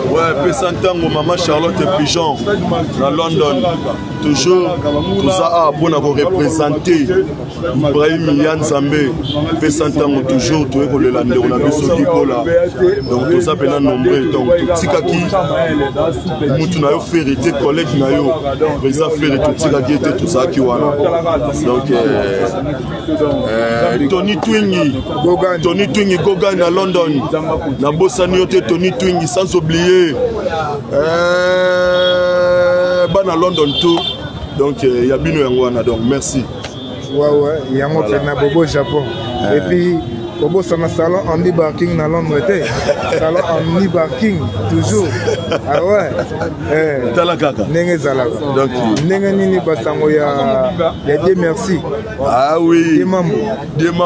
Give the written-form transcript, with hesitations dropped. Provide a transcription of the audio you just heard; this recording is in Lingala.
Ouais, Pessantango, Maman Charlotte et Pigeon, dans London. Toujours, tout ça pour nous représenter Ibrahim Yann Zambé. Pessantango, toujours, tout le landé, on a vu ce là. Donc, tout ça, pendant nombreux. Donc, tout ça qui nous a fait hériter, collègues, président fait tout ça qui était tout ça qui voilà. Donc, Tony Twingy, Gogan à London. Na Bossaniote, Tony Twingy, sans oublier. À London tout. Donc, il y a Bino Yangwana, donc merci. Ouais, il y a mon Bobo Japon. Et puis, Bobo, c'est un salon en e-barking dans Londres. Salon en e-barking, toujours. Ah ouais. Talakaka. Nenge Zalaka. Donc, Nenge Nini Basango, il y a des merci. Ah oui. Des membres.